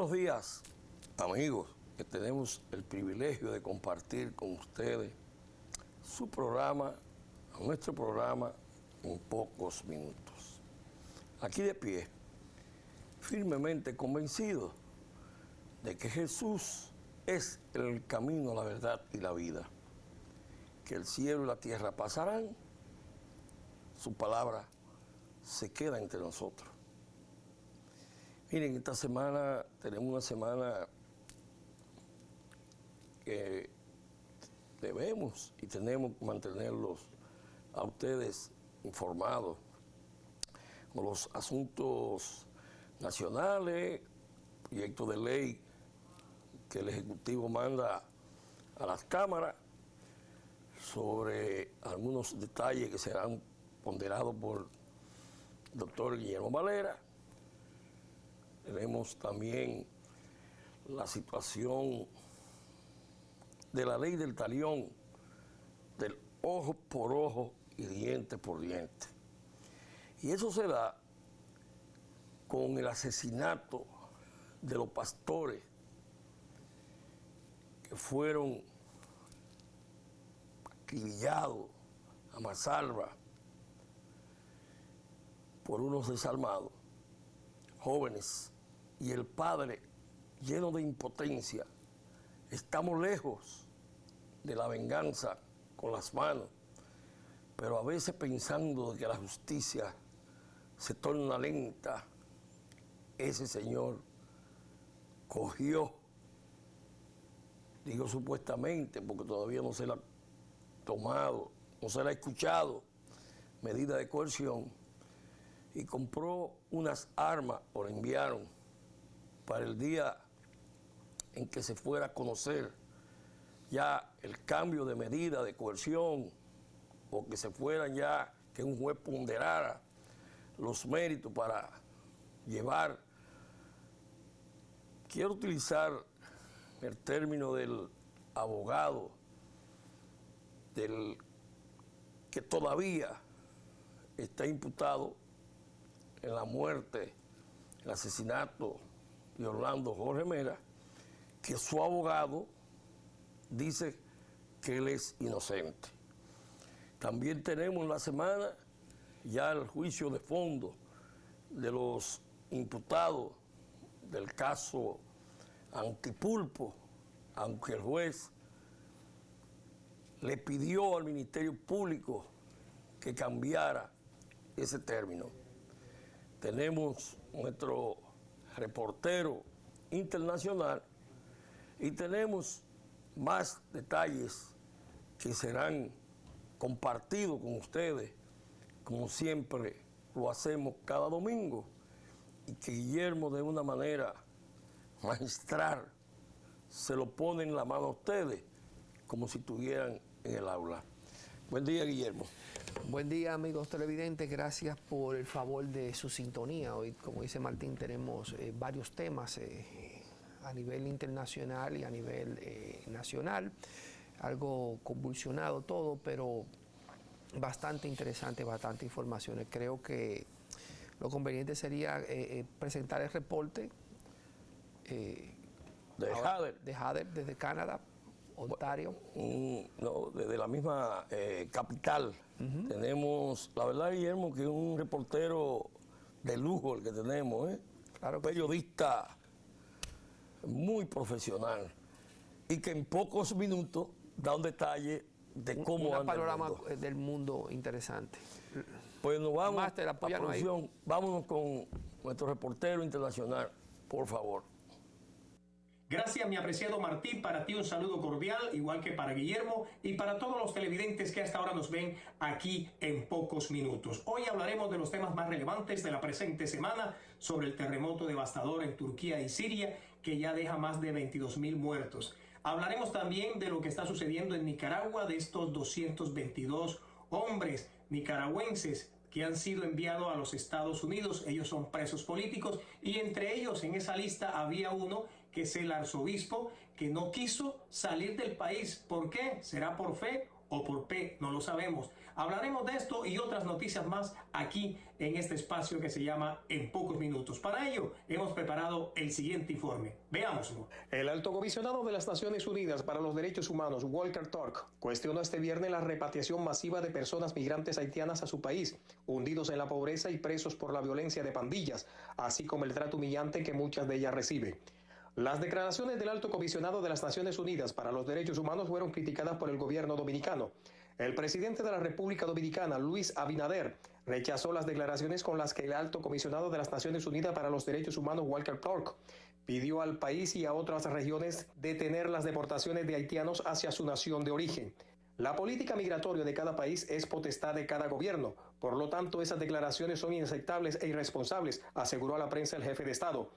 buenos días, amigos, que tenemos el privilegio de compartir con ustedes su programa, nuestro programa, en pocos minutos. Aquí de pie, firmemente convencido de que Jesús es el camino, la verdad y la vida, que el cielo y la tierra pasarán, su palabra se queda entre nosotros. Miren, esta semana tenemos una semana que debemos y tenemos que mantenerlos a ustedes informados con los asuntos nacionales, proyectos de ley que el Ejecutivo manda a las cámaras sobre algunos detalles que serán ponderados por el doctor Guillermo Valera. Tenemos también la situación de la ley del talión, del ojo por ojo y diente por diente. Y eso se da con el asesinato de los pastores que fueron acribillados a mansalva por unos desarmados jóvenes, y el padre, lleno de impotencia. Estamos lejos de la venganza con las manos, pero a veces pensando que la justicia se torna lenta, ese señor cogió, digo supuestamente, porque todavía no se le ha tomado, no se le ha escuchado medida de coerción, y compró unas armas, o le enviaron para el día en que se fuera a conocer ya el cambio de medida de coerción, o que se fueran ya, que un juez ponderara los méritos para llevar. Quiero utilizar el término del abogado, del que todavía está imputado en la muerte, el asesinato de Orlando Jorge Mera, que su abogado dice que él es inocente. También tenemos en la semana ya el juicio de fondo de los imputados del caso Antipulpo, aunque el juez le pidió al Ministerio Público que cambiara ese término. Tenemos nuestro reportero internacional y tenemos más detalles que serán compartidos con ustedes, como siempre lo hacemos cada domingo, y que Guillermo, de una manera magistral, se lo pone en la mano a ustedes como si estuvieran en el aula. Buen día, Guillermo. Buen día, amigos televidentes. Gracias por el favor de su sintonía. Hoy, como dice Martín, tenemos varios temas a nivel internacional y a nivel nacional. Algo convulsionado todo, pero bastante interesante, bastante informaciones. Creo que lo conveniente sería presentar el reporte de Hader desde Canadá, Ontario. No, desde la misma capital. Tenemos, la verdad, Guillermo, que es un reportero de lujo el que tenemos, Claro que periodista muy profesional, y que en pocos minutos da un detalle de cómo anda panorama el mundo. del mundo interesante. Pues nos vamos, Máster, apóyanos ahí. Vámonos con nuestro reportero internacional, por favor. Gracias, mi apreciado Martín. Para ti un saludo cordial, igual que para Guillermo y para todos los televidentes que hasta ahora nos ven aquí en pocos minutos. Hoy hablaremos de los temas más relevantes de la presente semana sobre el terremoto devastador en Turquía y Siria, que ya deja más de 22.000 muertos. Hablaremos también de lo que está sucediendo en Nicaragua, de estos 222 hombres nicaragüenses que han sido enviados a los Estados Unidos. Ellos son presos políticos, y entre ellos en esa lista había uno que es el arzobispo, que no quiso salir del país. ¿Por qué? ¿Será por fe o por P, no lo sabemos. Hablaremos de esto y otras noticias más aquí en este espacio que se llama En Pocos Minutos. Para ello hemos preparado el siguiente informe. Veámoslo. El alto comisionado de las Naciones Unidas para los Derechos Humanos, Volker Turk, cuestionó este viernes la repatriación masiva de personas migrantes haitianas a su país, hundidos en la pobreza y presos por la violencia de pandillas, así como el trato humillante que muchas de ellas reciben. Las declaraciones del alto comisionado de las Naciones Unidas para los Derechos Humanos fueron criticadas por el gobierno dominicano. El presidente de la República Dominicana, Luis Abinader, rechazó las declaraciones con las que el alto comisionado de las Naciones Unidas para los Derechos Humanos, Volker Turk, pidió al país y a otras regiones detener las deportaciones de haitianos hacia su nación de origen. La política migratoria de cada país es potestad de cada gobierno. Por lo tanto, esas declaraciones son inaceptables e irresponsables, aseguró a la prensa el jefe de Estado.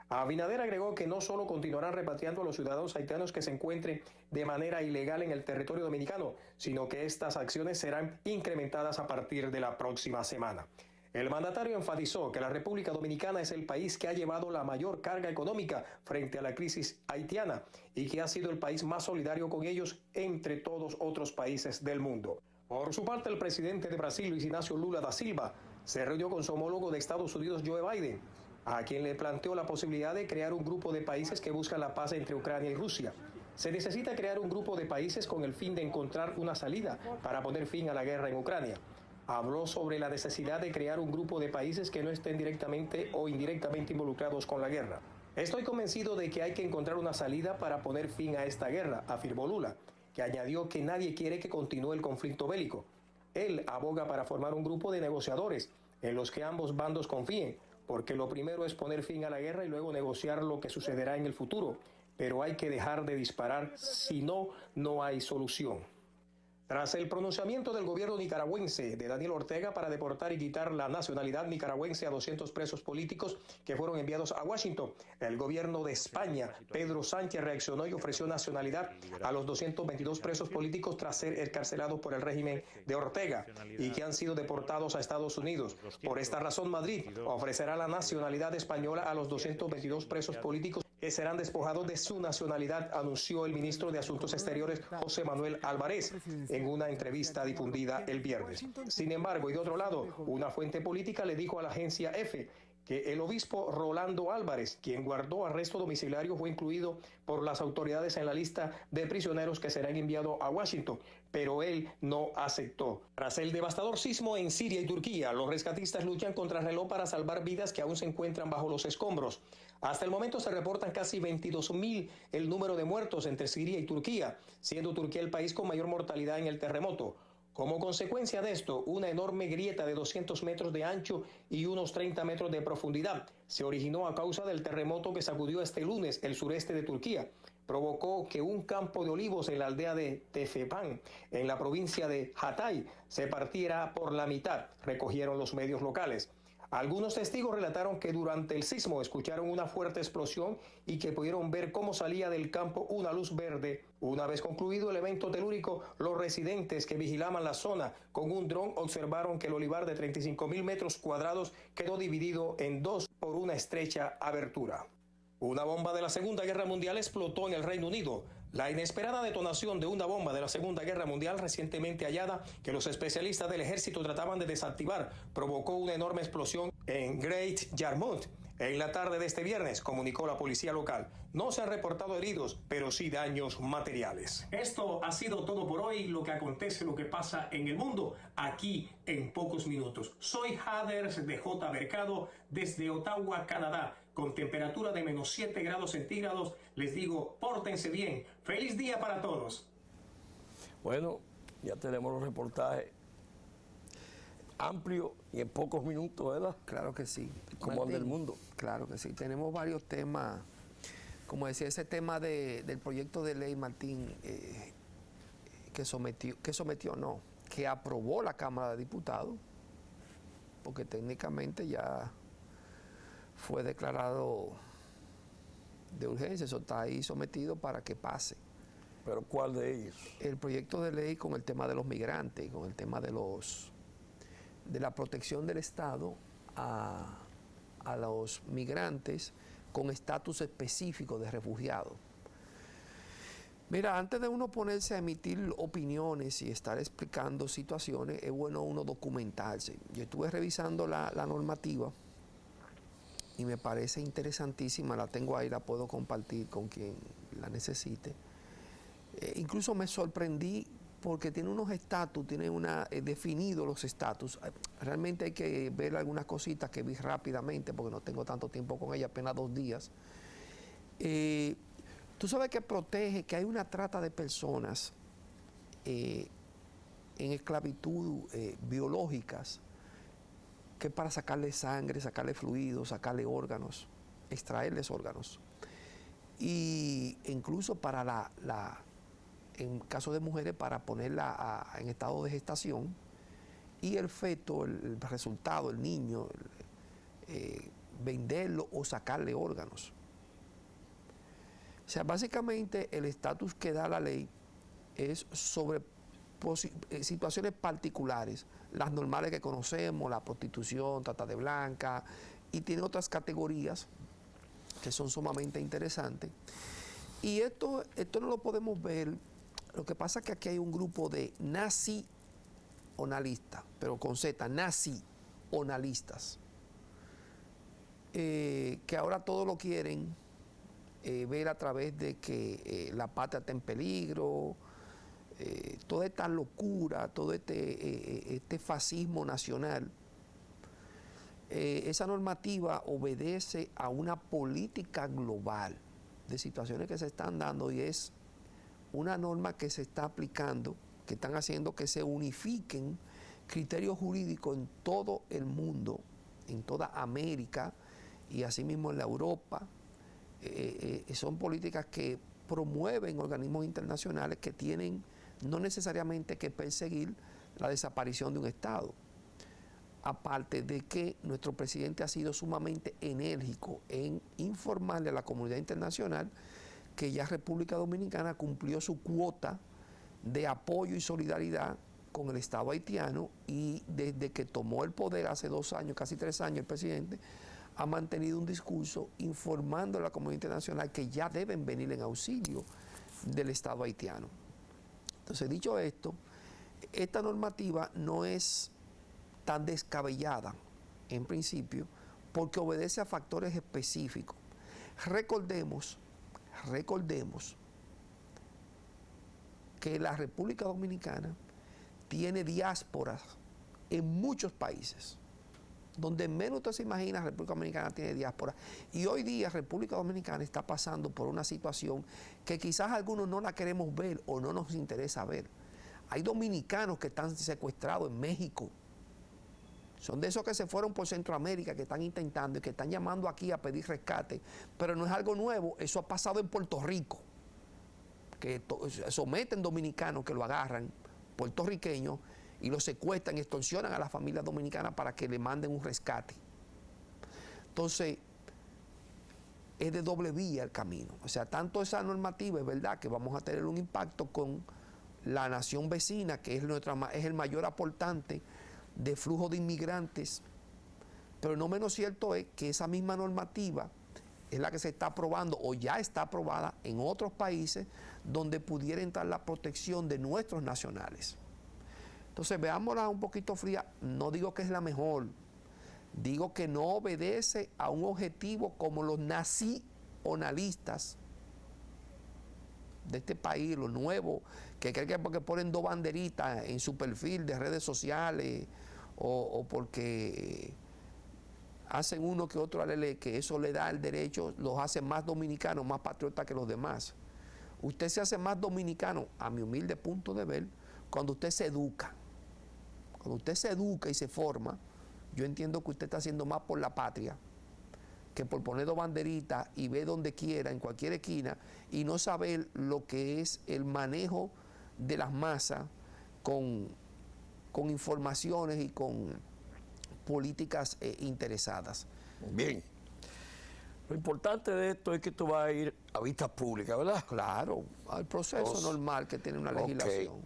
Abinader agregó que no solo continuarán repatriando a los ciudadanos haitianos que se encuentren de manera ilegal en el territorio dominicano, sino que estas acciones serán incrementadas a partir de la próxima semana. El mandatario enfatizó que la República Dominicana es el país que ha llevado la mayor carga económica frente a la crisis haitiana y que ha sido el país más solidario con ellos entre todos otros países del mundo. Por su parte, el presidente de Brasil, Luis Inácio Lula da Silva, se reunió con su homólogo de Estados Unidos, Joe Biden, a quien le planteó la posibilidad de crear un grupo de países que buscan la paz entre Ucrania y Rusia. Se necesita crear un grupo de países con el fin de encontrar una salida para poner fin a la guerra en Ucrania. Habló sobre la necesidad de crear un grupo de países que no estén directamente o indirectamente involucrados con la guerra. Estoy convencido de que hay que encontrar una salida para poner fin a esta guerra, afirmó Lula, que añadió que nadie quiere que continúe el conflicto bélico. Él aboga para formar un grupo de negociadores en los que ambos bandos confíen, porque lo primero es poner fin a la guerra y luego negociar lo que sucederá en el futuro. Pero hay que dejar de disparar, si no, no hay solución. Tras el pronunciamiento del gobierno nicaragüense de Daniel Ortega para deportar y quitar la nacionalidad nicaragüense a 200 presos políticos que fueron enviados a Washington, el gobierno de España, Pedro Sánchez, reaccionó y ofreció nacionalidad a los 222 presos políticos tras ser encarcelados por el régimen de Ortega y que han sido deportados a Estados Unidos. Por esta razón, Madrid ofrecerá la nacionalidad española a los 222 presos políticos que serán despojados de su nacionalidad, anunció el ministro de Asuntos Exteriores, José Manuel Álvarez, en una entrevista difundida el viernes. Sin embargo, y de otro lado, una fuente política le dijo a la agencia EFE que el obispo Rolando Álvarez, quien guardó arresto domiciliario, fue incluido por las autoridades en la lista de prisioneros que serán enviados a Washington, pero él no aceptó. Tras el devastador sismo en Siria y Turquía, los rescatistas luchan contra el reloj para salvar vidas que aún se encuentran bajo los escombros. Hasta el momento se reportan casi 22.000 el número de muertos entre Siria y Turquía, siendo Turquía el país con mayor mortalidad en el terremoto. Como consecuencia de esto, una enorme grieta de 200 metros de ancho y unos 30 metros de profundidad se originó a causa del terremoto que sacudió este lunes el sureste de Turquía. Provocó que un campo de olivos en la aldea de Tefepan, en la provincia de Hatay, se partiera por la mitad, recogieron los medios locales. Algunos testigos relataron que durante el sismo escucharon una fuerte explosión y que pudieron ver cómo salía del campo una luz verde. Una vez concluido el evento telúrico, los residentes que vigilaban la zona con un dron observaron que el olivar de 35.000 metros cuadrados quedó dividido en dos por una estrecha abertura. Una bomba de la Segunda Guerra Mundial explotó en el Reino Unido. La inesperada detonación de una bomba de la Segunda Guerra Mundial recientemente hallada que los especialistas del ejército trataban de desactivar provocó una enorme explosión en Great Yarmouth. En la tarde de este viernes, comunicó la policía local. No se han reportado heridos, pero sí daños materiales. Esto ha sido todo por hoy, lo que acontece, lo que pasa en el mundo, aquí en Pocos Minutos. Soy Haders de J. Mercado, desde Ottawa, Canadá, con temperatura de menos 7 grados centígrados. Les digo, pórtense bien. ¡Feliz día para todos! Bueno, ya tenemos los reportajes amplios y en pocos minutos, ¿verdad? Claro que sí. ¿Cómo anda el mundo? Claro que sí. Tenemos varios temas. Como decía, ese tema del proyecto de ley, Martín, que aprobó la Cámara de Diputados, porque técnicamente ya fue declarado de urgencia, eso está ahí sometido para que pase. ¿Pero cuál de ellos? El proyecto de ley con el tema de los migrantes, con el tema de la protección del Estado a los migrantes con estatus específico de refugiados. Mira, antes de uno ponerse a emitir opiniones y estar explicando situaciones, es bueno uno documentarse. Yo estuve revisando la normativa y me parece interesantísima, la tengo ahí, la puedo compartir con quien la necesite. Incluso me sorprendí porque tiene unos estatus, tiene definido los estatus. Realmente hay que ver algunas cositas que vi rápidamente porque no tengo tanto tiempo con ella, apenas 2 días. Tú sabes que protege, que hay una trata de personas en esclavitud biológicas, que es para sacarle sangre, sacarle fluidos, sacarle órganos, extraerles órganos. Y incluso para en caso de mujeres, para ponerla en estado de gestación, y el feto, el resultado, el niño, venderlo o sacarle órganos. O sea, básicamente el estatus que da la ley es sobre situaciones particulares, las normales que conocemos, la prostitución, trata de blanca, y tiene otras categorías que son sumamente interesantes. Y esto no lo podemos ver. Lo que pasa es que aquí hay un grupo de nacionalistas, pero con Z, nacionalistas, que ahora todo lo quieren ver a través de que la patria está en peligro, toda esta locura, todo este fascismo nacional. Esa normativa obedece a una política global de situaciones que se están dando y es una norma que se está aplicando, que están haciendo que se unifiquen criterios jurídicos en todo el mundo, en toda América y asimismo en la Europa. Son políticas que promueven organismos internacionales que tienen no necesariamente que perseguir la desaparición de un Estado. Aparte de que nuestro presidente ha sido sumamente enérgico en informarle a la comunidad internacional que ya República Dominicana cumplió su cuota de apoyo y solidaridad con el Estado haitiano, y desde que tomó el poder hace 2 años, casi 3 años, el presidente ha mantenido un discurso informando a la comunidad internacional que ya deben venir en auxilio del Estado haitiano. Entonces, dicho esto, esta normativa no es tan descabellada en principio porque obedece a factores específicos. Recordemos que la República Dominicana tiene diásporas en muchos países. Donde menos usted se imagina, República Dominicana tiene diáspora. Y hoy día República Dominicana está pasando por una situación que quizás algunos no la queremos ver o no nos interesa ver. Hay dominicanos que están secuestrados en México. Son de esos que se fueron por Centroamérica, que están intentando y que están llamando aquí a pedir rescate. Pero no es algo nuevo, eso ha pasado en Puerto Rico. Que someten dominicanos que lo agarran, puertorriqueños, y los secuestran y extorsionan a las familias dominicanas para que le manden un rescate. Entonces, es de doble vía el camino. O sea, tanto esa normativa es verdad que vamos a tener un impacto con la nación vecina, que es el mayor aportante de flujo de inmigrantes, pero no menos cierto es que esa misma normativa es la que se está aprobando o ya está aprobada en otros países donde pudiera entrar la protección de nuestros nacionales. Entonces, veámosla un poquito fría. No digo que es la mejor, digo que no obedece a un objetivo como los nacionalistas de este país, los nuevos, que creen que porque ponen 2 banderitas en su perfil de redes sociales o porque hacen uno que otro alele, que eso le da el derecho, los hace más dominicanos, más patriotas que los demás. Usted se hace más dominicano, a mi humilde punto de ver, cuando usted se educa. Cuando usted se educa y se forma, yo entiendo que usted está haciendo más por la patria que por poner 2 banderitas y ver donde quiera, en cualquier esquina, y no saber lo que es el manejo de las masas con informaciones y con políticas interesadas. Bien. Lo importante de esto es que esto va a ir a vista pública, ¿verdad? Claro, al proceso normal que tiene una legislación.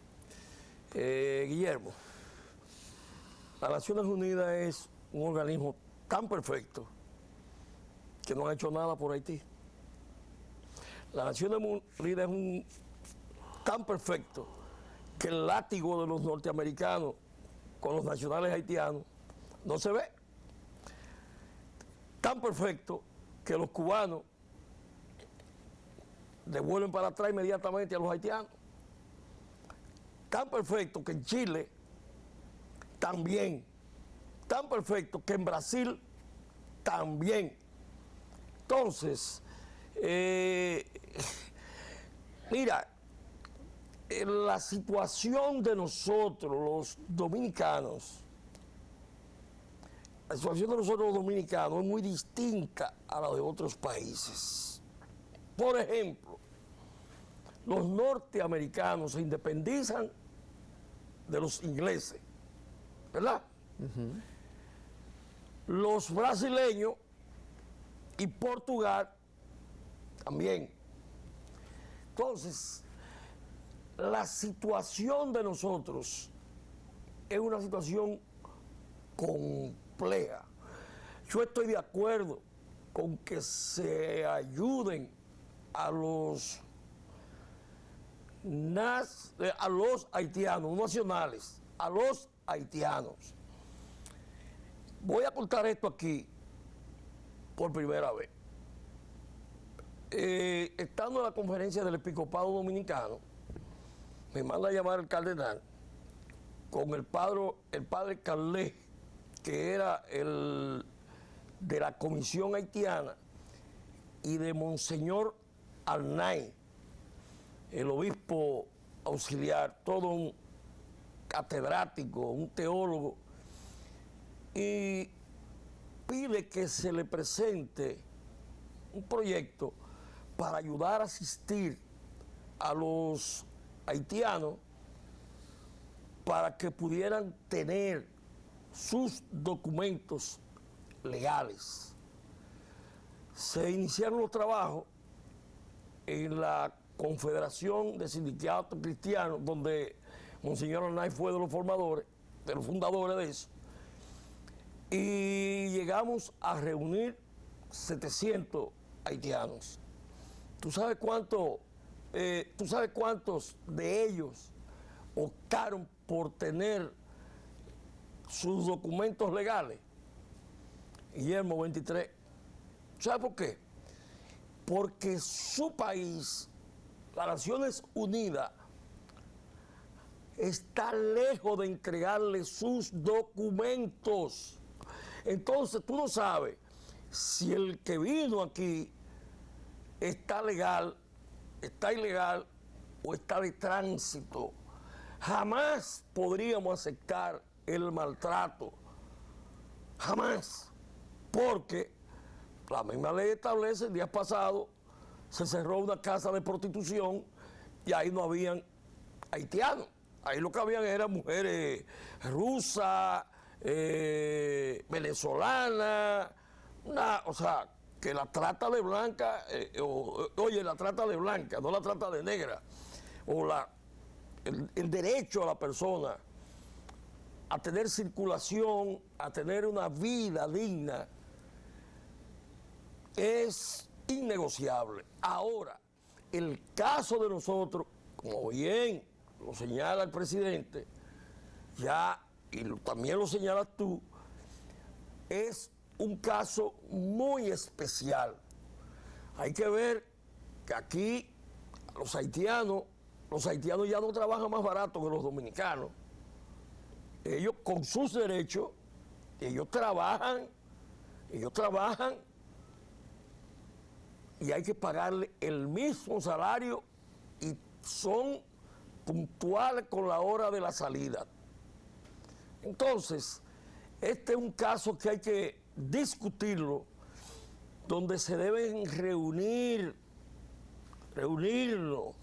Guillermo, las Naciones Unidas es un organismo tan perfecto que no ha hecho nada por Haití. Las Naciones Unidas es un tan perfecto que el látigo de los norteamericanos con los nacionales haitianos no se ve. Tan perfecto que los cubanos devuelven para atrás inmediatamente a los haitianos. Tan perfecto que en Chile también. Tan perfecto que en Brasil también. Entonces, mira, la situación de nosotros, los dominicanos, la situación de nosotros los dominicanos es muy distinta a la de otros países. Por ejemplo, los norteamericanos se independizan de los ingleses, ¿verdad? Los brasileños y Portugal también. Entonces, la situación de nosotros es una situación compleja. Yo estoy de acuerdo con que se ayuden a los haitianos, nacionales, a los haitianos. Voy a contar esto aquí por primera vez. Estando en la conferencia del Episcopado Dominicano, me manda a llamar el cardenal con el padre Carlet, que era el de la Comisión Haitiana, y de Monseñor Arnay, el obispo auxiliar, todo un catedrático, un teólogo, y pide que se le presente un proyecto para ayudar a asistir a los haitianos para que pudieran tener sus documentos legales. Se iniciaron los trabajos en la Confederación de Sindicatos Cristianos, donde Monseñor Arnay fue de los formadores, de los fundadores de eso, y llegamos a reunir 700 haitianos. ¿Tú sabes cuántos de ellos optaron por tener sus documentos legales? Guillermo, 23. ¿Sabes por qué? Porque su país, las Naciones Unidas, está lejos de entregarle sus documentos. Entonces tú no sabes si el que vino aquí está legal, está ilegal o está de tránsito. Jamás podríamos aceptar el maltrato. Jamás. Porque la misma ley establece, el día pasado se cerró una casa de prostitución y ahí no habían haitianos. Ahí lo que habían eran mujeres rusas, venezolanas, o sea, que la trata de blanca, la trata de blanca, no la trata de negra, o el derecho a la persona a tener circulación, a tener una vida digna, es innegociable. Ahora, el caso de nosotros, como bien lo señala el presidente, ya, y también lo señalas tú, es un caso muy especial. Hay que ver que aquí los haitianos ya no trabajan más barato que los dominicanos. Ellos con sus derechos, ellos trabajan y hay que pagarle el mismo salario y son puntuales con la hora de la salida. Entonces, este es un caso que hay que discutirlo, donde se deben reunirnos,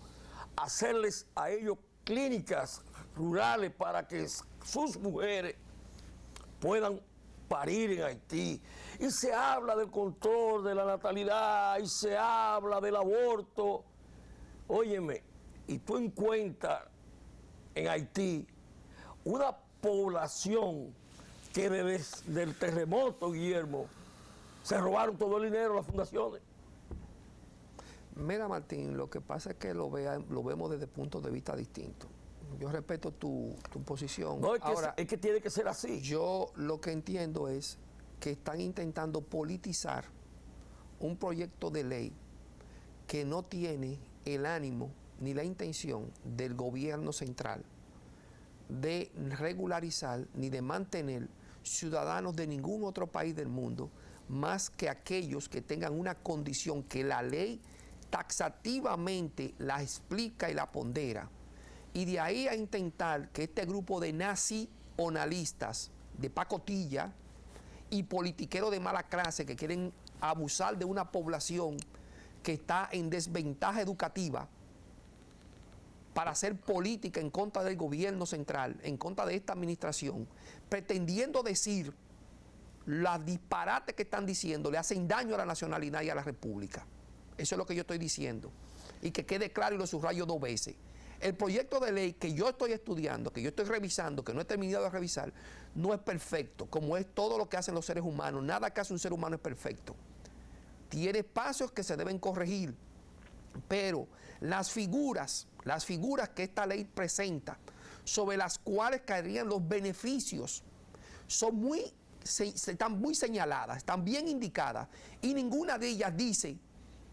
hacerles a ellos clínicas rurales para que sus mujeres puedan parir en Haití. Y se habla del control de la natalidad, y se habla del aborto. Óyeme, y tú encuentras en Haití una población que desde el terremoto, Guillermo, se robaron todo el dinero de las fundaciones. Mira, Martín, lo que pasa es que lo vemos desde puntos de vista distintos. Yo respeto tu posición. No, es que, ahora, es que tiene que ser así. yo lo que entiendo es que están intentando politizar un proyecto de ley que no tiene el ánimo ni la intención del gobierno central de regularizar ni de mantener ciudadanos de ningún otro país del mundo, más que aquellos que tengan una condición que la ley taxativamente la explica y la pondera. Y de ahí a intentar que este grupo de nacionalistas de pacotilla y politiqueros de mala clase que quieren abusar de una población que está en desventaja educativa para hacer política en contra del gobierno central, en contra de esta administración, pretendiendo decir los disparates que están diciendo, le hacen daño a la nacionalidad y a la república. Eso es lo que yo estoy diciendo. Y que quede claro y lo subrayo 2 veces. El proyecto de ley que yo estoy estudiando, que yo estoy revisando, que no he terminado de revisar, no es perfecto, como es todo lo que hacen los seres humanos. Nada que hace un ser humano es perfecto. Tiene espacios que se deben corregir, pero las figuras que esta ley presenta, sobre las cuales caerían los beneficios, están muy señaladas, están bien indicadas, y ninguna de ellas dice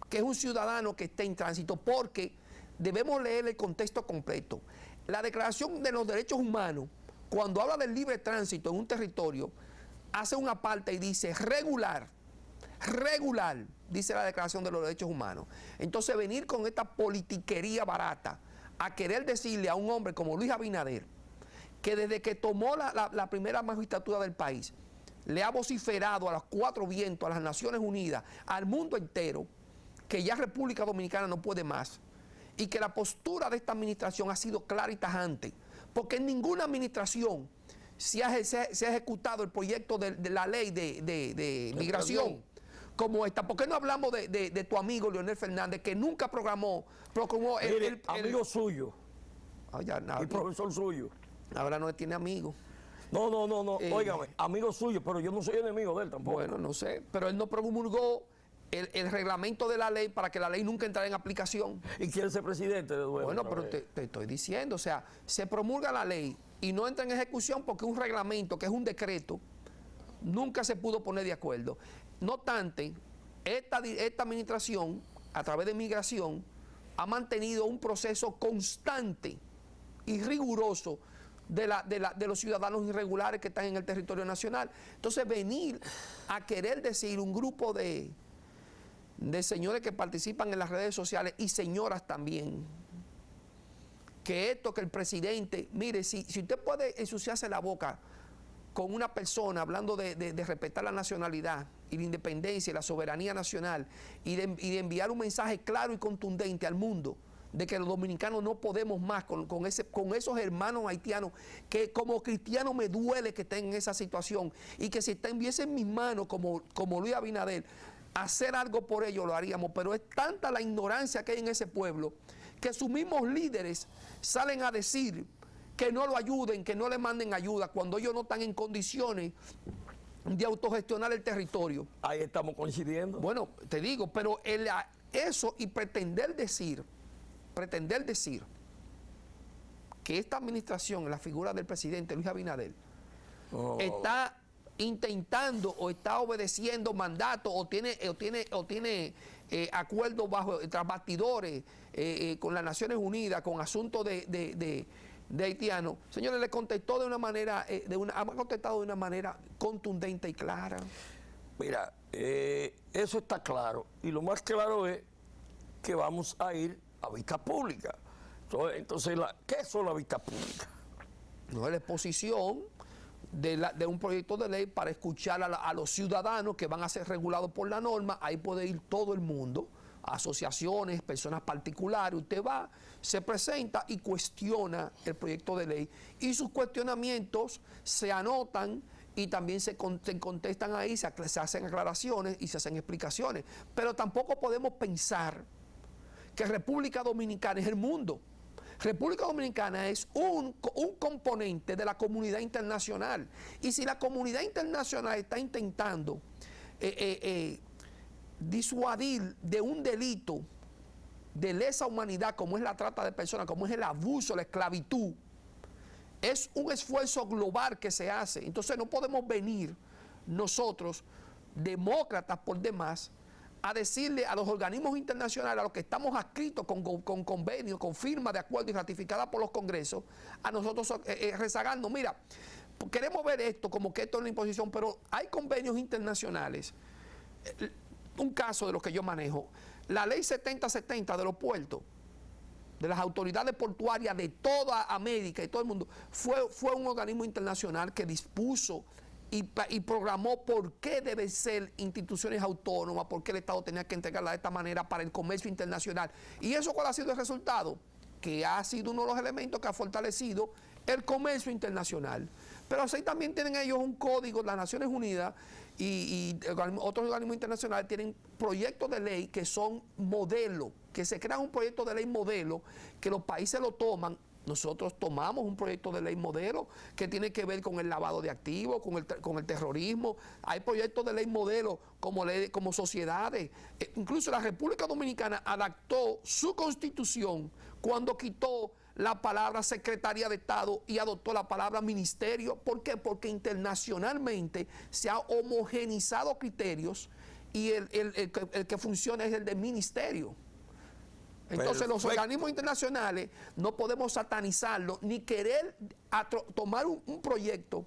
que es un ciudadano que esté en tránsito, porque debemos leer el contexto completo. La Declaración de los Derechos Humanos, cuando habla del libre tránsito en un territorio, hace una parte y dice regular, dice la Declaración de los Derechos Humanos. Entonces venir con esta politiquería barata a querer decirle a un hombre como Luis Abinader, que desde que tomó la primera magistratura del país, le ha vociferado a los 4 vientos, a las Naciones Unidas, al mundo entero, que ya República Dominicana no puede más, y que la postura de esta administración ha sido clara y tajante, porque en ninguna administración se ha ejecutado el proyecto de la ley de migración como esta. ¿Por qué no hablamos de tu amigo Leonel Fernández, que nunca proclamó el amigo suyo y profesor suyo? Ahora no tiene amigos. No, óigame, amigo suyo, pero yo no soy enemigo de él tampoco. Bueno, no sé, pero él no promulgó el reglamento de la ley para que la ley nunca entrara en aplicación. ¿Y quiere ser presidente de nuevo? Bueno, pero te estoy diciendo, o sea, se promulga la ley y no entra en ejecución porque un reglamento, que es un decreto, nunca se pudo poner de acuerdo. No obstante, esta administración, a través de migración, ha mantenido un proceso constante y riguroso de los ciudadanos irregulares que están en el territorio nacional. Entonces, venir a querer decir un grupo de señores que participan en las redes sociales y señoras también, que el presidente, mire, si usted puede ensuciarse la boca con una persona hablando de respetar la nacionalidad y la independencia y la soberanía nacional y de enviar un mensaje claro y contundente al mundo de que los dominicanos no podemos más con esos hermanos haitianos, que como cristiano me duele que estén en esa situación, y que si estuviese en mis manos como Luis Abinader, hacer algo por ellos lo haríamos, pero es tanta la ignorancia que hay en ese pueblo que sus mismos líderes salen a decir que no lo ayuden, que no le manden ayuda, cuando ellos no están en condiciones de autogestionar el territorio. Ahí estamos coincidiendo. Bueno, te digo, pero eso y pretender decir que esta administración, en la figura del presidente Luis Abinader, está intentando o está obedeciendo mandatos o tiene acuerdos tras bastidores con las Naciones Unidas con asuntos de haitianos. Señores, le contestó de una manera, ha contestado de una manera contundente y clara. Mira, eso está claro, y lo más claro es que vamos a ir a vista pública. Entonces, ¿qué son las vistas públicas? No es la exposición de un proyecto de ley para escuchar a los ciudadanos que van a ser regulados por la norma. Ahí puede ir todo el mundo, asociaciones, personas particulares. Usted va, se presenta y cuestiona el proyecto de ley, y sus cuestionamientos se anotan y también se contestan ahí, se hacen aclaraciones y se hacen explicaciones. Pero tampoco podemos pensar que República Dominicana es el mundo. República Dominicana es un componente de la comunidad internacional, y si la comunidad internacional está intentando disuadir de un delito de lesa humanidad, como es la trata de personas, como es el abuso, la esclavitud, es un esfuerzo global que se hace. Entonces no podemos venir nosotros, demócratas por demás, a decirle a los organismos internacionales, a los que estamos adscritos con convenios, con firmas de acuerdo y ratificadas por los congresos, a nosotros rezagando, mira, queremos ver esto como que esto es una imposición, pero hay convenios internacionales. Un caso de los que yo manejo, la ley 7070 de los puertos, de las autoridades portuarias de toda América y todo el mundo, fue un organismo internacional que dispuso y programó por qué deben ser instituciones autónomas, por qué el Estado tenía que entregarla de esta manera para el comercio internacional. ¿Y eso cuál ha sido el resultado? Que ha sido uno de los elementos que ha fortalecido el comercio internacional. Pero así también tienen ellos un código, las Naciones Unidas y otros organismos internacionales tienen proyectos de ley que son modelos, que se crean un proyecto de ley modelo, que los países lo toman. Nosotros tomamos un proyecto de ley modelo que tiene que ver con el lavado de activos, con el terrorismo. Hay proyectos de ley modelo como sociedades. Incluso la República Dominicana adaptó su constitución cuando quitó la palabra Secretaría de Estado y adoptó la palabra Ministerio. ¿Por qué? Porque internacionalmente se han homogenizado criterios y el que funciona es el de ministerio. Entonces los organismos internacionales no podemos satanizarlo ni querer tomar un proyecto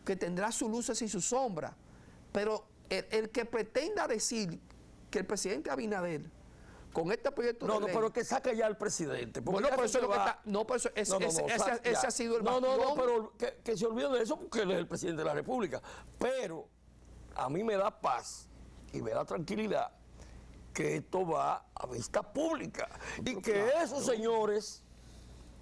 que tendrá sus luces y sus sombras. Pero el que pretenda decir que el presidente Abinader con este proyecto de ley... No, pero que saque ya al presidente. Bueno, pero eso es lo que está... No, pero ese ha sido el bastión. No, pero que se olviden de eso porque él es el presidente de la República. Pero a mí me da paz y me da tranquilidad que esto va a vista pública y que esos señores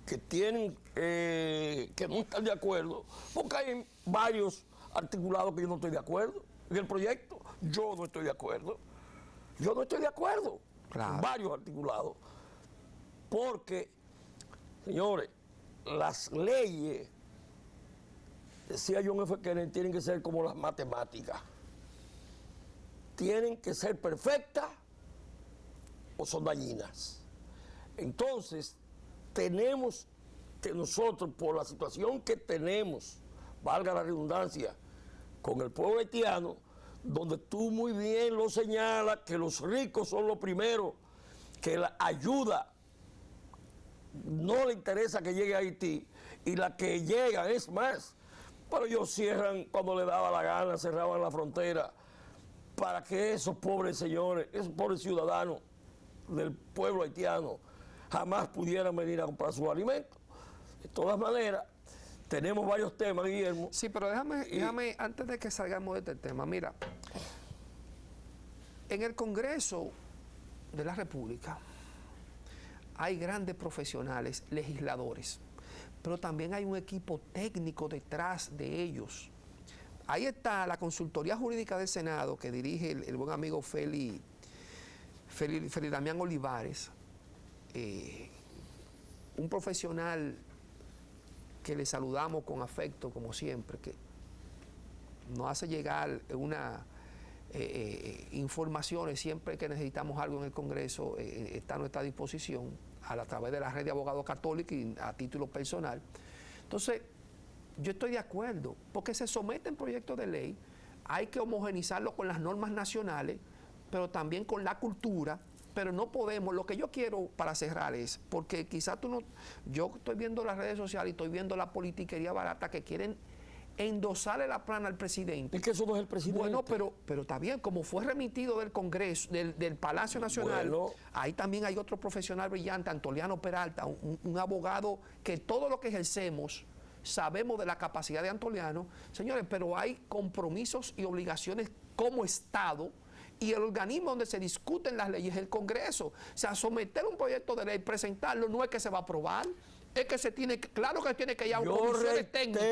que tienen que no están de acuerdo, porque hay varios articulados que yo no estoy de acuerdo en el proyecto, yo no estoy de acuerdo, claro. Varios articulados, porque, señores, las leyes, decía John F. Kennedy, tienen que ser como las matemáticas, tienen que ser perfectas o son dañinas. Entonces, tenemos que nosotros, por la situación que tenemos, valga la redundancia, con el pueblo haitiano, donde tú muy bien lo señalas, que los ricos son los primeros, que la ayuda no le interesa que llegue a Haití, y la que llega es más, pero ellos cierran cuando le daba la gana, cerraban la frontera, para que esos pobres señores, esos pobres ciudadanos del pueblo haitiano jamás pudieran venir a comprar sus alimentos. De todas maneras, tenemos varios temas, Guillermo. Sí, pero déjame, antes de que salgamos de este tema, mira, en el Congreso de la República hay grandes profesionales, legisladores, pero también hay un equipo técnico detrás de ellos. Ahí está la Consultoría Jurídica del Senado, que dirige el buen amigo Feli Damián Olivares, un profesional que le saludamos con afecto, como siempre, que nos hace llegar informaciones siempre que necesitamos algo en el Congreso, está a nuestra disposición a través de la red de abogados católicos y a título personal. Entonces, yo estoy de acuerdo, porque se someten proyectos de ley, hay que homogenizarlo con las normas nacionales, pero también con la cultura, pero no podemos, lo que yo quiero para cerrar es, porque quizás tú no, yo estoy viendo las redes sociales y estoy viendo la politiquería barata que quieren endosarle la plana al presidente. Es que eso no es el presidente. Bueno, pero está bien, como fue remitido del Congreso, del Palacio Nacional, bueno, ahí también hay otro profesional brillante, Antoliano Peralta, un abogado que todo lo que ejercemos sabemos de la capacidad de Antoliano, señores, pero hay compromisos y obligaciones como Estado, y el organismo donde se discuten las leyes es el Congreso. O sea, someter un proyecto de ley, presentarlo, no es que se va a aprobar, es que se tiene que, claro que tiene que ir a comisiones técnicas.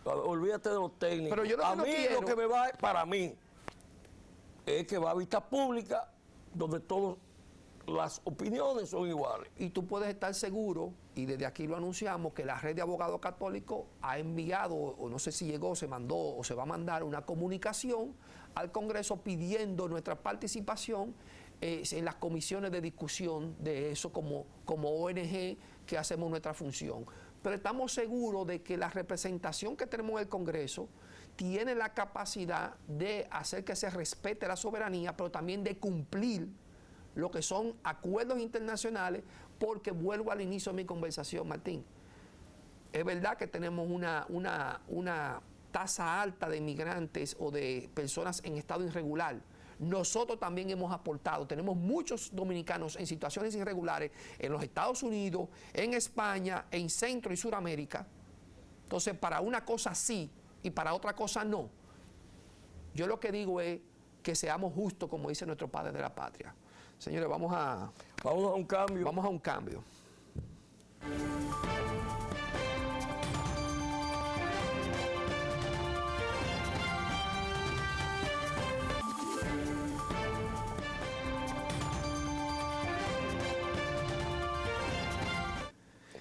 Olvídate de los técnicos. Pero yo lo que me va, para mí, es que va a vista pública, donde todas las opiniones son iguales. Y tú puedes estar seguro, y desde aquí lo anunciamos, que la red de abogados católicos ha enviado, o no sé si llegó, se mandó o se va a mandar una comunicación al Congreso pidiendo nuestra participación en las comisiones de discusión de eso como ONG que hacemos nuestra función. Pero estamos seguros de que la representación que tenemos en el Congreso tiene la capacidad de hacer que se respete la soberanía, pero también de cumplir lo que son acuerdos internacionales, porque vuelvo al inicio de mi conversación, Martín. Es verdad que tenemos una tasa alta de inmigrantes o de personas en estado irregular. Nosotros también hemos aportado, tenemos muchos dominicanos en situaciones irregulares en los Estados Unidos, en España, en Centro y Suramérica. Entonces, para una cosa sí y para otra cosa no. Yo lo que digo es que seamos justos, como dice nuestro padre de la patria. Señores, vamos a un cambio. Vamos a un cambio.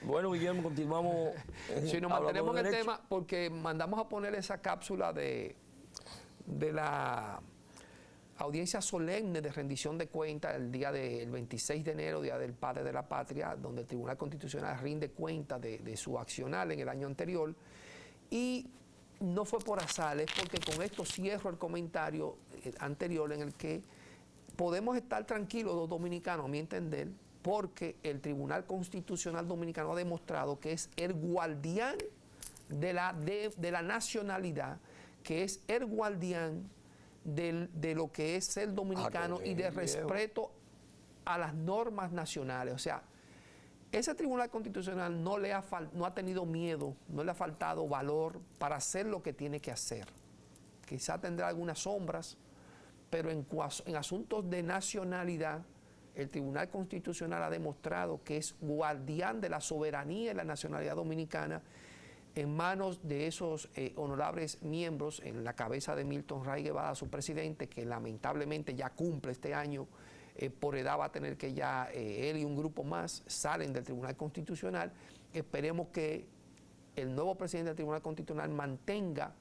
Bueno, Guillermo, continuamos. Si nos mantenemos en el tema, porque mandamos a poner esa cápsula de la audiencia solemne de rendición de cuentas el día del 26 de enero, Día del Padre de la Patria, donde el Tribunal Constitucional rinde cuenta de su accionar en el año anterior. Y no fue por azar, es porque con esto cierro el comentario anterior en el que podemos estar tranquilos los dominicanos, a mi entender, porque el Tribunal Constitucional Dominicano ha demostrado que es el guardián de la nacionalidad, que es el guardián de lo que es ser dominicano y de respeto a las normas nacionales. O sea, ese Tribunal Constitucional no ha tenido miedo, no le ha faltado valor para hacer lo que tiene que hacer. Quizá tendrá algunas sombras, pero en asuntos de nacionalidad, el Tribunal Constitucional ha demostrado que es guardián de la soberanía y la nacionalidad dominicana en manos de esos honorables miembros, en la cabeza de Milton Ray Guevara, su presidente, que lamentablemente ya cumple este año, por edad va a tener que ya él y un grupo más salen del Tribunal Constitucional. Esperemos que el nuevo presidente del Tribunal Constitucional mantenga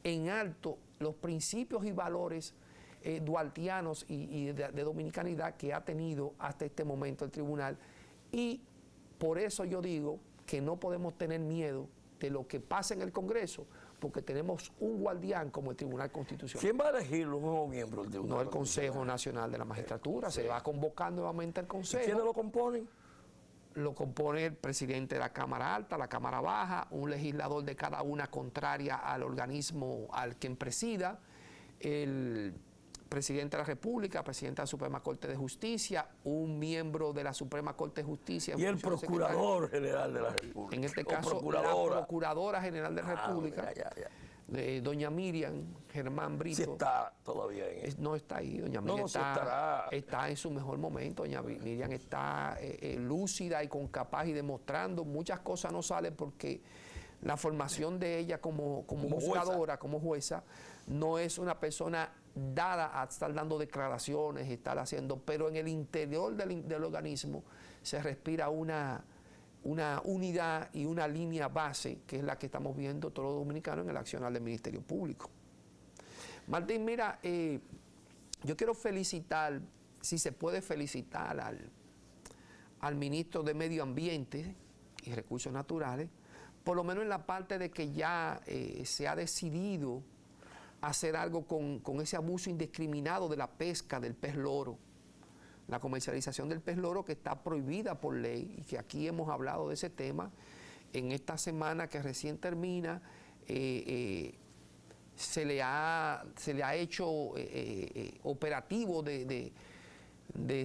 en alto los principios y valores duartianos y de dominicanidad que ha tenido hasta este momento el tribunal, y por eso yo digo que no podemos tener miedo de lo que pasa en el Congreso, porque tenemos un guardián como el Tribunal Constitucional. ¿Quién va a elegir los nuevos miembros del Tribunal? No, el Consejo Nacional de la Magistratura, se va a convocar nuevamente el Consejo. ¿Y quiénes lo componen? Lo compone el presidente de la Cámara Alta, la Cámara Baja, un legislador de cada una contraria al organismo al quien presida, el presidente de la República, presidente de la Suprema Corte de Justicia, un miembro de la Suprema Corte de Justicia. Y el Procurador General de la República. En este caso, la Procuradora General de la República, doña Miriam Germán Brito. Sí está todavía en eso. No está ahí, doña Miriam está en su mejor momento. Doña Miriam está lúcida y capaz y demostrando. Muchas cosas no salen porque la formación de ella como juzgadora, como jueza, no es una persona dada a estar dando declaraciones y estar haciendo, pero en el interior del organismo se respira una unidad y una línea base, que es la que estamos viendo todos los dominicanos en el accionar del Ministerio Público. Martín, mira, yo quiero felicitar, si se puede felicitar al ministro de Medio Ambiente y Recursos Naturales, por lo menos en la parte de que ya se ha decidido hacer algo con ese abuso indiscriminado de la pesca del pez loro, la comercialización del pez loro que está prohibida por ley, y que aquí hemos hablado de ese tema. En esta semana que recién termina, se le ha hecho operativo de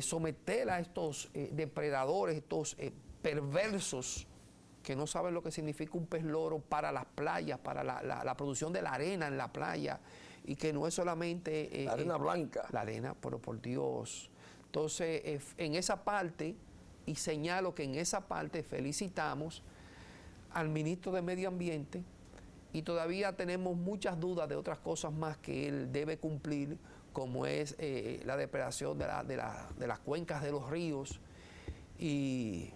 someter a estos depredadores, estos perversos, que no saben lo que significa un pez loro para las playas, para la producción de la arena en la playa, y que no es solamente... la arena blanca. La arena, pero por Dios. Entonces, en esa parte, y señalo que en esa parte felicitamos al ministro de Medio Ambiente, y todavía tenemos muchas dudas de otras cosas más que él debe cumplir, como es la depredación de las cuencas de los ríos, y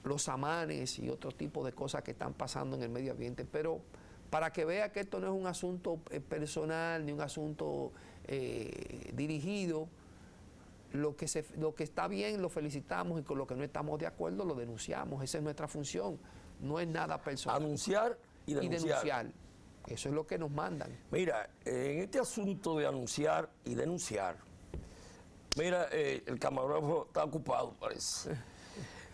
los amanes y otro tipo de cosas que están pasando en el medio ambiente. Pero para que vea que esto no es un asunto personal ni un asunto dirigido, lo que está bien lo felicitamos y con lo que no estamos de acuerdo lo denunciamos. Esa es nuestra función, no es nada personal. Anunciar y denunciar. Eso es lo que nos mandan. Mira, en este asunto de anunciar y denunciar, mira, el camarógrafo está ocupado, parece.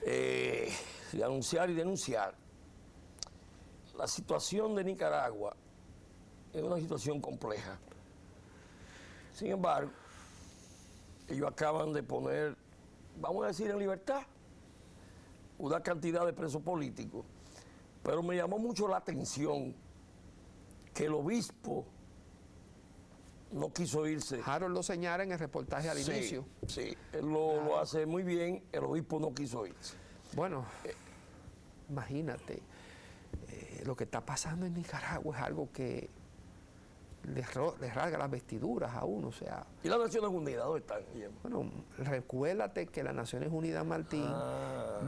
De anunciar y denunciar. La situación de Nicaragua es una situación compleja. Sin embargo, ellos acaban de poner, vamos a decir, en libertad una cantidad de presos políticos, pero me llamó mucho la atención que el obispo no quiso irse. Harold lo señala en el reportaje al inicio. Sí, él lo hace muy bien, el obispo no quiso irse. Bueno, imagínate, lo que está pasando en Nicaragua es algo que les rasga las vestiduras a uno, o sea... ¿Y las Naciones Unidas dónde están, Guillermo? Bueno, recuérdate que las Naciones Unidas, Martín,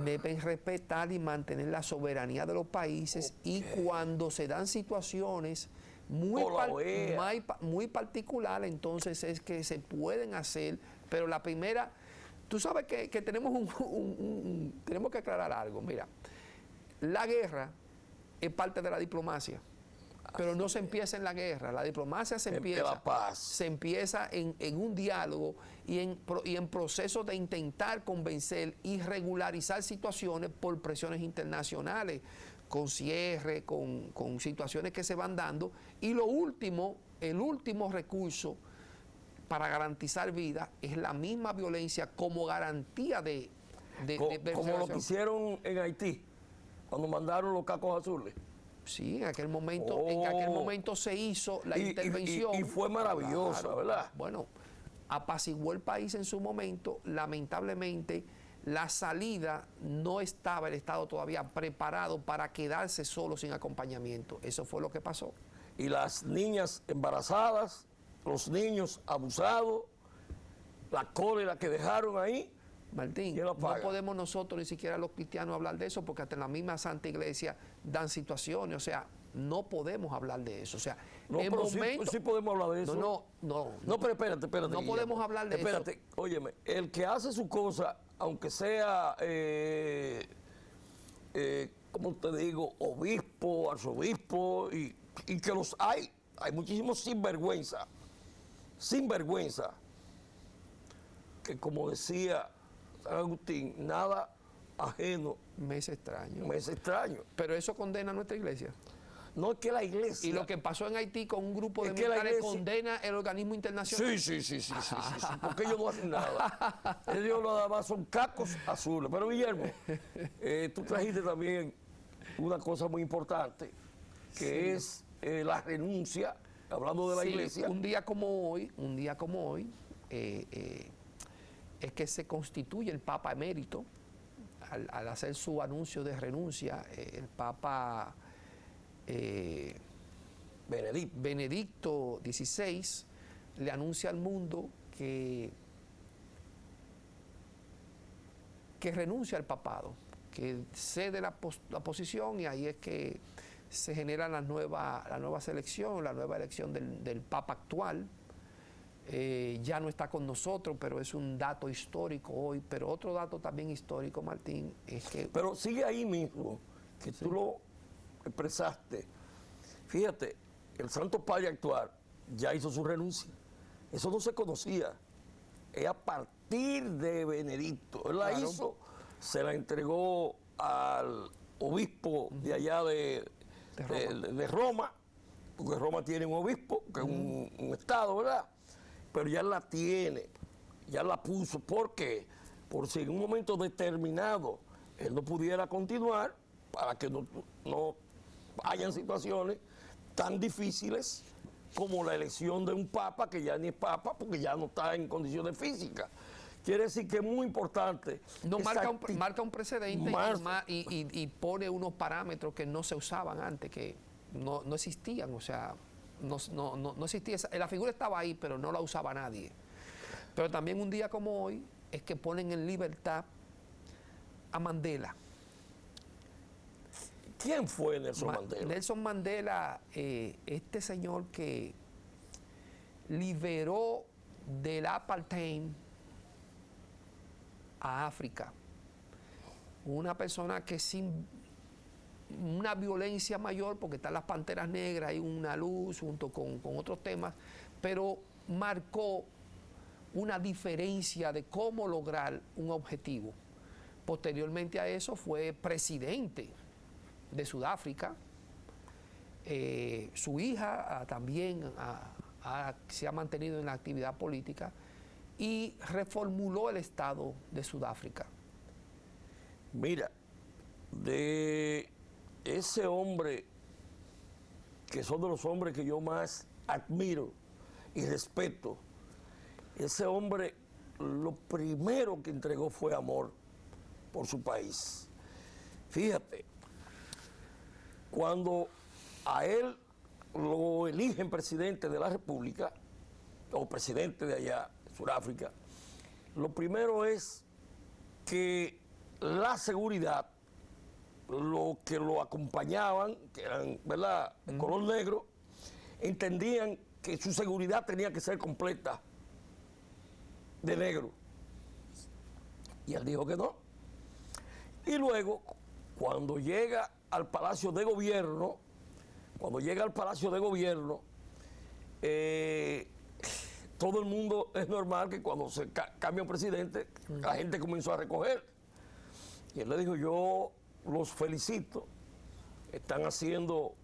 deben respetar y mantener la soberanía de los países y cuando se dan situaciones muy particulares, entonces es que se pueden hacer, pero la primera... Tú sabes que tenemos tenemos que aclarar algo, mira, la guerra es parte de la diplomacia. Pero no se empieza en la guerra, la diplomacia se empieza en un diálogo y en procesos de intentar convencer y regularizar situaciones por presiones internacionales, con cierre, con situaciones que se van dando. Y el último recurso para garantizar vida es la misma violencia como garantía de como lo que hicieron en Haití, cuando mandaron los cacos azules. Sí, en aquel momento se hizo la intervención. Y fue maravillosa, claro, ¿verdad? Bueno, apaciguó el país en su momento. Lamentablemente, la salida no estaba el Estado todavía preparado para quedarse solo sin acompañamiento. Eso fue lo que pasó. Y las niñas embarazadas, los niños abusados, la cólera que dejaron ahí. Martín, no podemos nosotros, ni siquiera los cristianos, hablar de eso, porque hasta en la misma Santa Iglesia dan situaciones, o sea, no podemos hablar de eso. O sea, no, en momentos... sí podemos hablar de eso. No, pero espérate. No podemos hablar de eso. Espérate, óyeme, el que hace su cosa, aunque sea, ¿cómo te digo?, obispo, arzobispo, y que los hay muchísimos sinvergüenza, que como decía San Agustín, nada ajeno me es extraño. Pero eso condena a nuestra iglesia. No es que la iglesia... Y lo que pasó en Haití con un grupo de militares condena el organismo internacional. Sí, porque ellos no hacen nada. Ellos nada más son cacos azules. Pero Guillermo, tú trajiste también una cosa muy importante, que es la renuncia, hablando de la iglesia. Un día como hoy, es que se constituye el Papa emérito. Al hacer su anuncio de renuncia, el Papa Benedicto XVI le anuncia al mundo que renuncia al papado, que cede la posición, y ahí es que se genera la nueva elección del Papa actual. Ya no está con nosotros, pero es un dato histórico hoy. Pero otro dato también histórico, Martín, es que... Pero sigue ahí mismo, que tú lo expresaste. Fíjate, el Santo Padre actual ya hizo su renuncia. Eso no se conocía. Es a partir de Benedicto. Él la hizo, se la entregó al obispo de allá de Roma, porque Roma tiene un obispo, que es un estado, ¿verdad? Pero ya la tiene, ya la puso. ¿Por qué? Por si en un momento determinado él no pudiera continuar, para que no hayan situaciones tan difíciles como la elección de un papa que ya ni es papa porque ya no está en condiciones físicas. Quiere decir que es muy importante. No, marca un precedente y pone unos parámetros que no se usaban antes, que no existían, o sea... No existía, la figura estaba ahí, pero no la usaba nadie. Pero también un día como hoy es que ponen en libertad a Mandela. ¿Quién fue Nelson Mandela? Nelson Mandela, este señor que liberó del apartheid a África. Una persona que sin una violencia mayor, porque están las Panteras Negras, hay una luz junto con otros temas, pero marcó una diferencia de cómo lograr un objetivo. Posteriormente a eso fue presidente de Sudáfrica. Su hija también se ha mantenido en la actividad política y reformuló el Estado de Sudáfrica. Mira, de ese hombre, que son de los hombres que yo más admiro y respeto, ese hombre lo primero que entregó fue amor por su país. Fíjate, cuando a él lo eligen presidente de la República, o presidente de allá, Sudáfrica, lo primero es que la seguridad, los que lo acompañaban, que eran, ¿verdad?, de color negro, entendían que su seguridad tenía que ser completa de negro. Y él dijo que no. Y luego, cuando llega al Palacio de Gobierno, todo el mundo, es normal que cuando se cambia un presidente, la gente comenzó a recoger. Y él le dijo, yo los felicito, están haciendo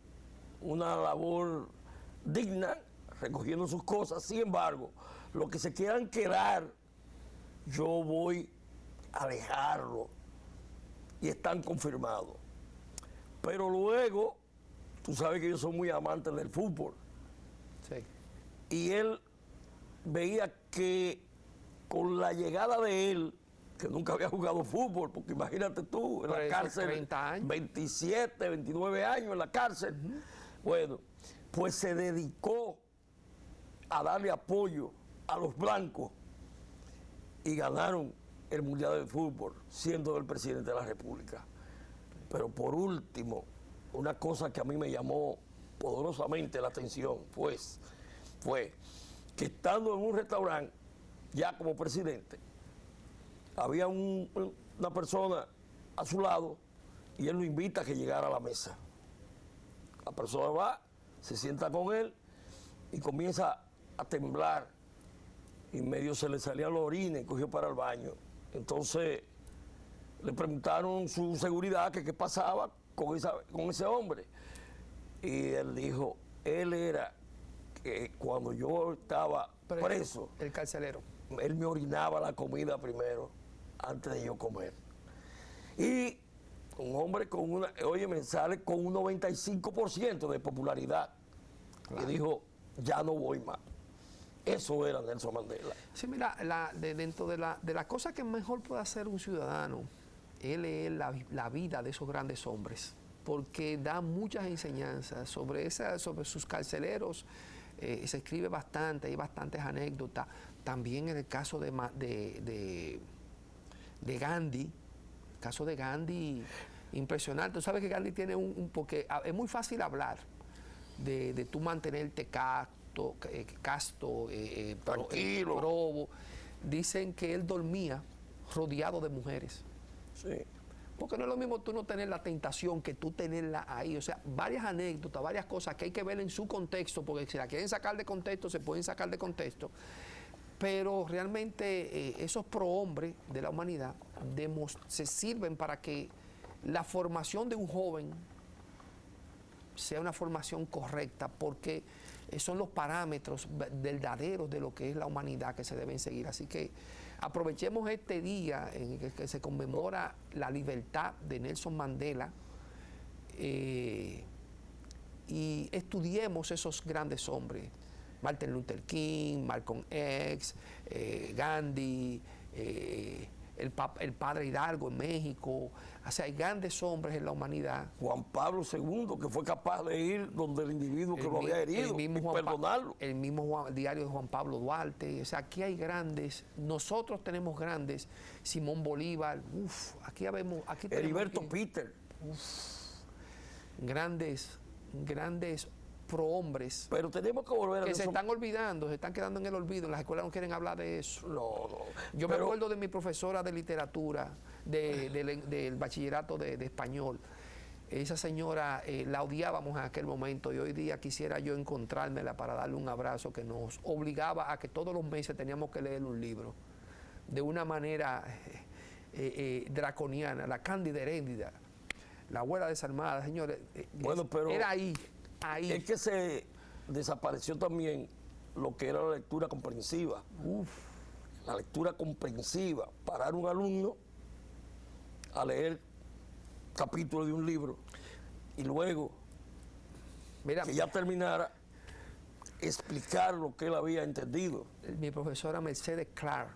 una labor digna, recogiendo sus cosas. Sin embargo, los que se quieran quedar, yo voy a dejarlo. Y están confirmados. Pero luego, tú sabes que yo soy muy amante del fútbol. Sí. Y él veía que con la llegada de él, que nunca había jugado fútbol, porque imagínate tú, en la cárcel, 30 años. 27, 29 años en la cárcel. Bueno, pues se dedicó a darle apoyo a los blancos y ganaron el Mundial de Fútbol, siendo el presidente de la República. Pero por último, una cosa que a mí me llamó poderosamente la atención, pues, fue que estando en un restaurante, ya como presidente, había una persona a su lado y él lo invita a que llegara a la mesa. La persona va, se sienta con él y comienza a temblar. Y medio se le salían los orines, cogió para el baño. Entonces le preguntaron su seguridad que qué pasaba con ese hombre. Y él dijo, él era que cuando yo estaba preso, el carcelero, él me orinaba la comida primero, antes de yo comer. Y un hombre con me sale con un 95% de popularidad. Claro. Y dijo, ya no voy más. Eso era Nelson Mandela. Sí, mira, dentro de las cosas que mejor puede hacer un ciudadano, él es la vida de esos grandes hombres, porque da muchas enseñanzas sobre sus carceleros. Se escribe bastante, hay bastantes anécdotas. También en el caso de Gandhi, el caso de Gandhi, impresionante. Tú sabes que Gandhi tiene porque es muy fácil hablar de tú mantenerte casto, tranquilo, probo. Dicen que él dormía rodeado de mujeres. Sí. Porque no es lo mismo tú no tener la tentación que tú tenerla ahí. O sea, varias anécdotas, varias cosas que hay que ver en su contexto, porque si la quieren sacar de contexto, se pueden sacar de contexto. Pero realmente esos prohombres de la humanidad se sirven para que la formación de un joven sea una formación correcta, porque son los parámetros verdaderos de lo que es la humanidad que se deben seguir. Así que aprovechemos este día en el que se conmemora la libertad de Nelson Mandela y estudiemos esos grandes hombres. Martin Luther King, Malcolm X, Gandhi, el padre Hidalgo en México. O sea, hay grandes hombres en la humanidad. Juan Pablo II, que fue capaz de ir donde el individuo que lo había herido y perdonarlo. El mismo diario de Juan Pablo Duarte. O sea, aquí hay grandes. Nosotros tenemos grandes. Simón Bolívar. Aquí vemos. Heriberto Peter. Grandes prohombres Pero tenemos que volver a que se están olvidando, se están quedando en el olvido. Las escuelas no quieren hablar de eso. No. Yo me acuerdo de mi profesora de literatura, del bachillerato de español. Esa señora la odiábamos en aquel momento y hoy día quisiera yo encontrármela para darle un abrazo, que nos obligaba a que todos los meses teníamos que leer un libro de una manera draconiana. La Cándida Heréndida, la abuela desarmada, señores, bueno, pero era ahí. Es que se desapareció también lo que era la lectura comprensiva. La lectura comprensiva, parar un alumno a leer capítulos de un libro y luego, mira, que ya terminara, explicar lo que él había entendido. Mi profesora Mercedes Clark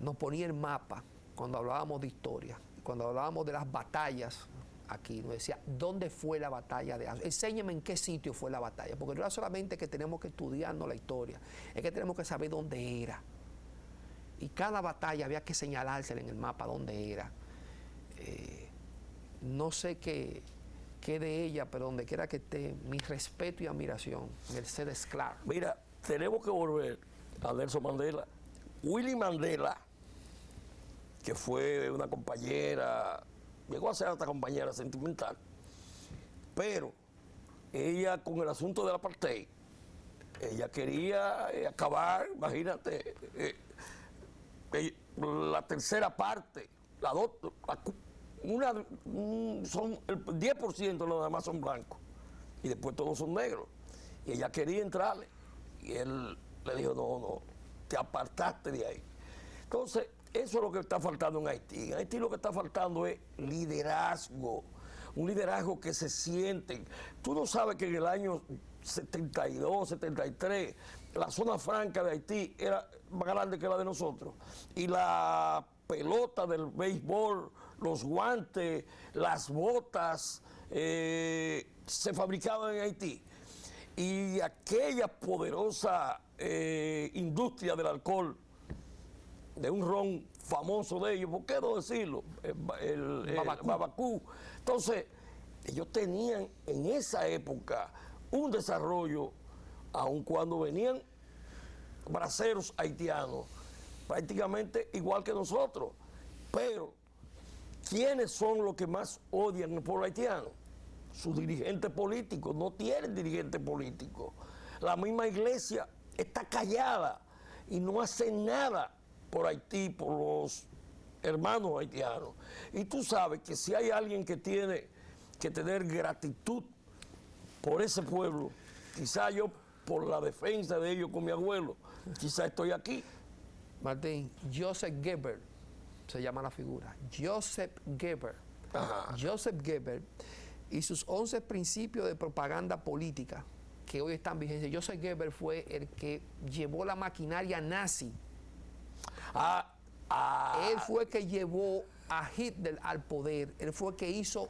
nos ponía el mapa cuando hablábamos de historia, cuando hablábamos de las batallas. Aquí nos decía, ¿dónde fue la batalla de Azo? Enséñame en qué sitio fue la batalla, porque no era solamente que tenemos que estudiarnos la historia, es que tenemos que saber dónde era. Y cada batalla había que señalársela en el mapa dónde era. No sé qué de ella, pero donde quiera que esté, mi respeto y admiración, Mercedes Clark. Mira, tenemos que volver a Nelson Mandela. Winnie Mandela, que fue una compañera, llegó a ser hasta compañera sentimental, pero ella con el asunto del apartheid, ella quería acabar, imagínate, la tercera parte, son el 10% nada más son blancos y después todos son negros. Y ella quería entrarle y él le dijo, no, te apartaste de ahí. Entonces, eso es lo que está faltando en Haití. En Haití lo que está faltando es liderazgo, un liderazgo que se sienten. Tú no sabes que en el año 72, 73, la zona franca de Haití era más grande que la de nosotros. Y la pelota del béisbol, los guantes, las botas, se fabricaban en Haití. Y aquella poderosa industria del alcohol, de un ron famoso de ellos, ¿por qué no decirlo? El Babacú. Entonces, ellos tenían en esa época un desarrollo, aun cuando venían braceros haitianos, prácticamente igual que nosotros. Pero, ¿quiénes son los que más odian al pueblo haitiano? Sus dirigentes políticos. No tienen dirigentes políticos. La misma iglesia está callada y no hace nada por Haití, por los hermanos haitianos. Y tú sabes que si hay alguien que tiene que tener gratitud por ese pueblo, quizá yo por la defensa de ellos con mi abuelo, quizá estoy aquí. Martín, Joseph Goebbels se llama la figura. Joseph Goebbels. Ajá. Joseph Goebbels y sus 11 principios de propaganda política que hoy están vigentes. Joseph Goebbels fue el que llevó la maquinaria nazi. Él fue el que llevó a Hitler al poder. Él fue el que hizo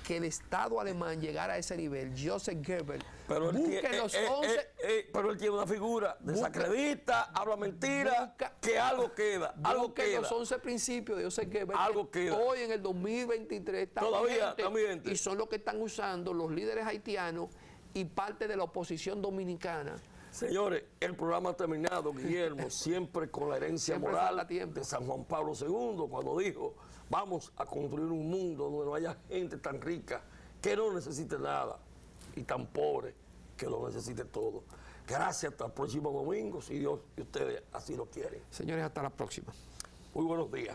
que el Estado alemán llegara a ese nivel. Joseph Goebbels. Pero él tiene una figura, desacredita, habla mentira, que algo queda. Algo queda. Los 11 principios de Joseph Goebbels. Algo queda. Hoy en el 2023 todavía y son los que están usando los líderes haitianos y parte de la oposición dominicana. Señores, el programa ha terminado, Guillermo, siempre con la herencia moral de San Juan Pablo II, cuando dijo, vamos a construir un mundo donde no haya gente tan rica que no necesite nada y tan pobre que lo necesite todo. Gracias, hasta el próximo domingo, si Dios y ustedes así lo quieren. Señores, hasta la próxima. Muy buenos días.